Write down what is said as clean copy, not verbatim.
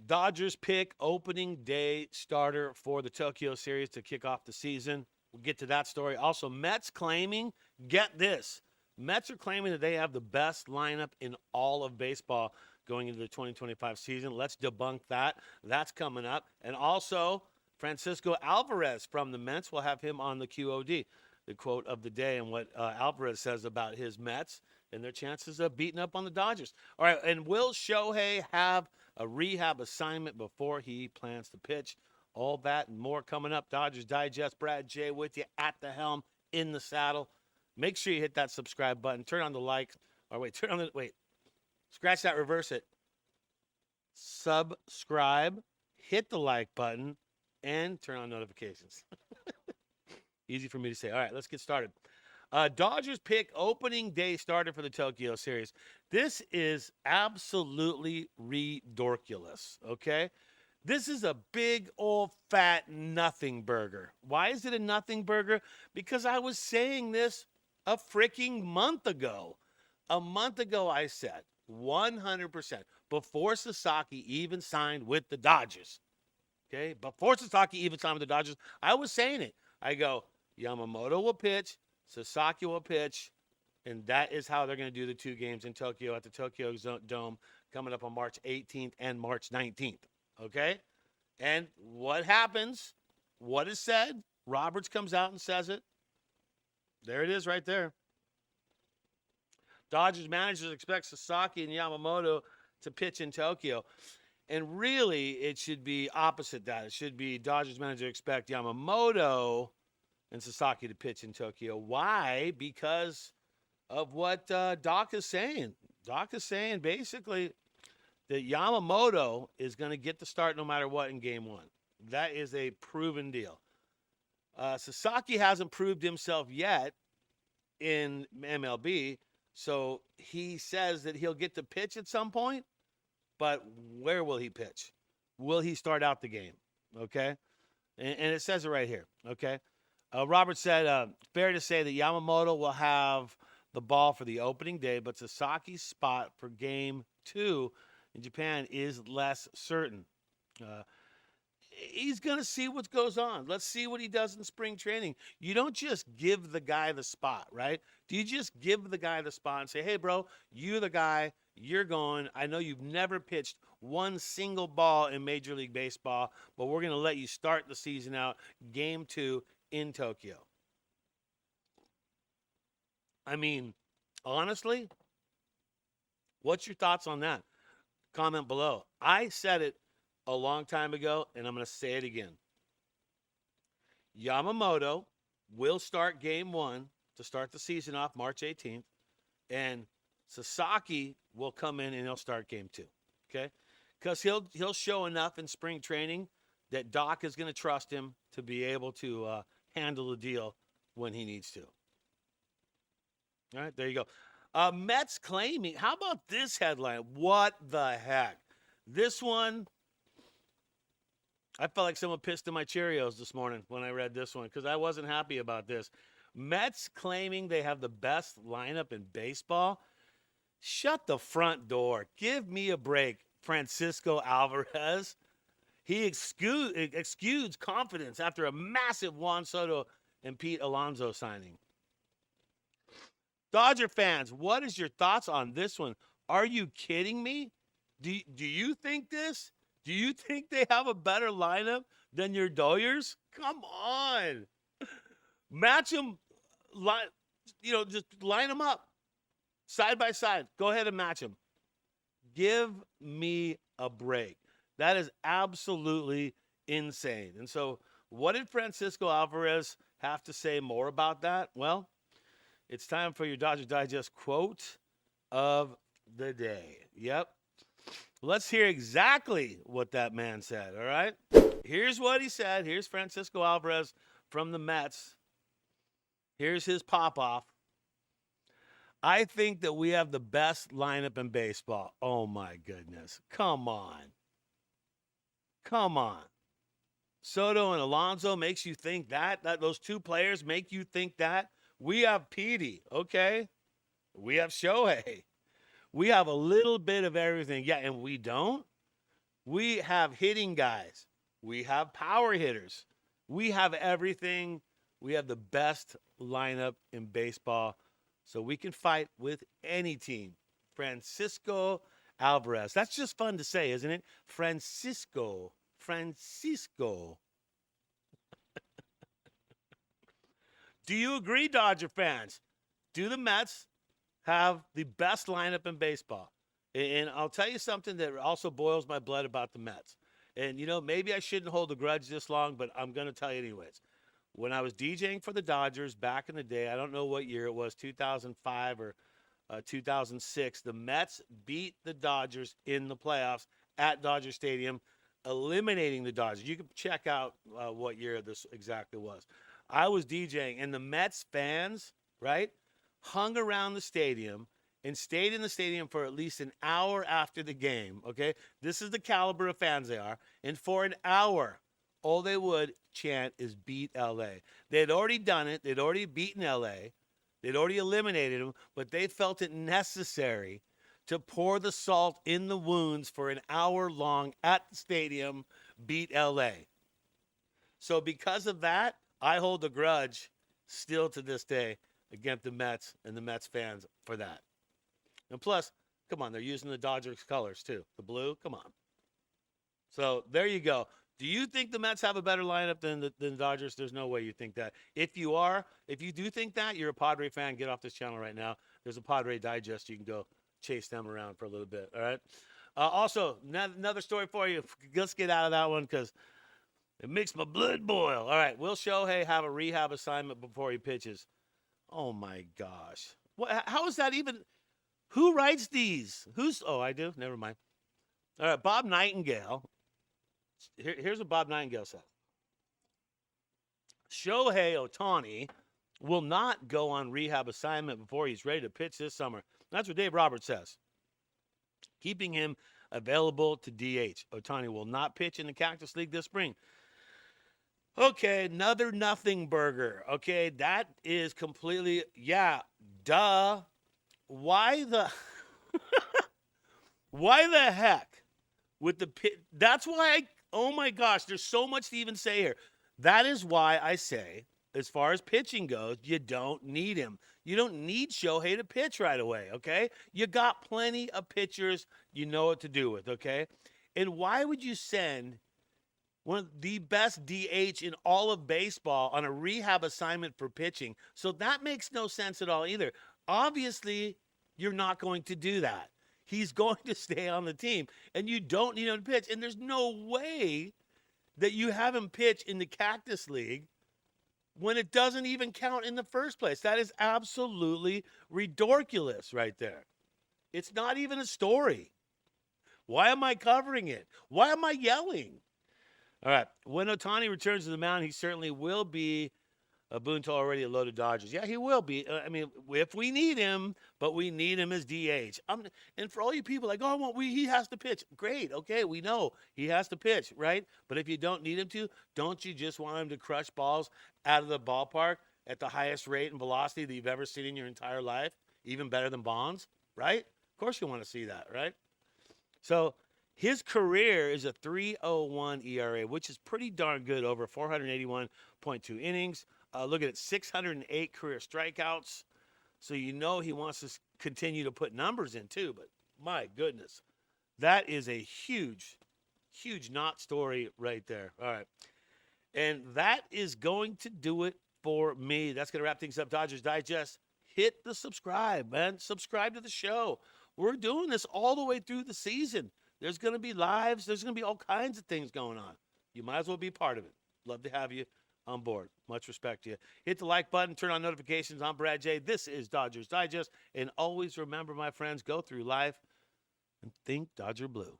Dodgers pick opening day starter for the Tokyo series to kick off the season. We'll get to that story. Also, Mets claiming, get this, Mets are claiming that they have the best lineup in all of baseball going into the 2025 season. Let's debunk that. That's coming up. And also, Francisco Alvarez from the Mets, we'll have him on the QOD, the quote of the day, and what Alvarez says about his Mets and their chances of beating up on the Dodgers. All right, and will Shohei have a rehab assignment before he plans to pitch? All that and more coming up. Dodgers Digest, Brad J with you at the helm, in the saddle. Make sure you hit that subscribe button. Turn on the like. Or wait. Scratch that, reverse it. Subscribe, hit the like button, and turn on notifications. Easy for me to say. All right, let's get started. Dodgers pick opening day starter for the Tokyo series. This is absolutely redorkulous, okay? This is a big old fat nothing burger. Why is it a nothing burger? Because I was saying this a freaking month ago. A month ago, I said 100% before Sasaki even signed with the Dodgers. Okay, before Sasaki even signed with the Dodgers, I was saying it. I go, Yamamoto will pitch, Sasaki will pitch, and that is how they're going to do the two games in Tokyo at the Tokyo Dome coming up on March 18th and March 19th. Okay? And what happens? What is said? Roberts comes out and says it. There it is right there. Dodgers managers expect Sasaki and Yamamoto to pitch in Tokyo. And really, it should be opposite that. It should be Dodgers manager expect Yamamoto and Sasaki to pitch in Tokyo. Why? Because of what Doc is saying. Doc is saying basically that Yamamoto is going to get the start no matter what in game one. That is a proven deal. Sasaki hasn't proved himself yet in MLB, so he says that he'll get to pitch at some point, but where will he pitch? Will he start out the game? Okay? And it says it right here, okay? Robert said, fair to say that Yamamoto will have the ball for the opening day, but Sasaki's spot for game 2 in Japan is less certain. He's going to see what goes on. Let's see what he does in spring training. You don't just give the guy the spot, right? Do you just give the guy the spot and say, hey, bro, you're the guy, you're going. I know you've never pitched one single ball in Major League Baseball, but we're going to let you start the season out game 2 in Tokyo. I mean, honestly, what's your thoughts on that? Comment below. I said it a long time ago, and I'm going to say it again. Yamamoto will start game 1 to start the season off March 18th, and Sasaki will come in and he'll start game 2, okay? Because he'll show enough in spring training that Doc is going to trust him to be able to handle the deal when he needs to. All right, there you go. Mets claiming, how about this headline? What the heck? This one, I felt like someone pissed in my Cheerios this morning when I read this one because I wasn't happy about this. Mets claiming they have the best lineup in baseball. Shut the front door. Give me a break, Francisco Alvarez. He excused confidence after a massive Juan Soto and Pete Alonso signing. Dodger fans, what is your thoughts on this one? Are you kidding me? Do you think this? Do you think they have a better lineup than your Dodgers? Come on. Match them, just line them up side by side. Go ahead and match them. Give me a break. That is absolutely insane. And so what did Francisco Alvarez have to say more about that? Well, it's time for your Dodger Digest quote of the day. Yep. Let's hear exactly what that man said, all right? Here's what he said. Here's Francisco Alvarez from the Mets. Here's his pop-off. I think that we have the best lineup in baseball. Oh, my goodness. Come on. Come on. Soto and Alonso makes you think that those two players make you think that. We have Petey, okay? We have Shohei. We have a little bit of everything. Yeah, and we don't? We have hitting guys. We have power hitters. We have everything. We have the best lineup in baseball. So we can fight with any team. Francisco Alvarez. That's just fun to say, isn't it? Francisco. Francisco. Do you agree, Dodger fans? Do the Mets have the best lineup in baseball? And I'll tell you something that also boils my blood about the Mets. And, maybe I shouldn't hold a grudge this long, but I'm going to tell you anyways. When I was DJing for the Dodgers back in the day, I don't know what year it was, 2005 or 2006, the Mets beat the Dodgers in the playoffs at Dodger Stadium, eliminating the Dodgers. You can check out what year this exactly was. I was DJing, and the Mets fans, right, hung around the stadium and stayed in the stadium for at least an hour after the game, okay? This is the caliber of fans they are. And for an hour, all they would chant is beat L.A. They had already done it. They'd already beaten L.A. They'd already eliminated them, but they felt it necessary to pour the salt in the wounds for an hour long at the stadium, beat L.A. So because of that, I hold a grudge still to this day against the Mets and the Mets fans for that. And plus, come on, they're using the Dodgers colors too. The blue, come on. So there you go. Do you think the Mets have a better lineup than the Dodgers? There's no way you think that. If you do think that, you're a Padre fan, get off this channel right now. There's a Padre Digest. You can go chase them around for a little bit, all right? Also, another story for you. Let's get out of that one because it makes my blood boil. All right, will Shohei have a rehab assignment before he pitches? Oh, my gosh. How is that even? Who writes these? Oh, I do? Never mind. All right, Bob Nightingale. Here's what Bob Nightingale said. Shohei Ohtani will not go on rehab assignment before he's ready to pitch this summer. That's what Dave Roberts says. Keeping him available to DH. Ohtani will not pitch in the Cactus League this spring. Okay, another nothing burger. Okay, that is completely, duh. Why the heck with the pit? That's why oh my gosh, there's so much to even say here. That is why I say, as far as pitching goes, you don't need him. You don't need Shohei to pitch right away, okay? You got plenty of pitchers you know what to do with, okay? And why would you send one of the best DH in all of baseball on a rehab assignment for pitching? So that makes no sense at all either. Obviously, you're not going to do that. He's going to stay on the team, and you don't need him to pitch. And there's no way that you have him pitch in the Cactus League when it doesn't even count in the first place. That is absolutely ridiculous right there. It's not even a story. Why am I covering it? Why am I yelling? All right. When Ohtani returns to the mound, he certainly will be a boon to already a loaded Dodgers. Yeah, he will be. I mean, if we need him, but we need him as DH. And for all you people like, oh, well, he has to pitch. Great. Okay, we know he has to pitch, right? But if you don't need him to, don't you just want him to crush balls out of the ballpark at the highest rate and velocity that you've ever seen in your entire life? Even better than Bonds, right? Of course you want to see that, right? So his career is a 3.01 ERA, which is pretty darn good over 481.2 innings. Look at it, 608 career strikeouts. So you know he wants to continue to put numbers in too. But my goodness, that is a huge, huge not story right there. All right. And that is going to do it for me. That's going to wrap things up. Dodgers Digest. Hit the subscribe, man. Subscribe to the show. We're doing this all the way through the season. There's going to be lives. There's going to be all kinds of things going on. You might as well be part of it. Love to have you on board. Much respect to you. Hit the like button. Turn on notifications. I'm Brad J. This is Dodgers Digest. And always remember, my friends, go through life and think Dodger Blue.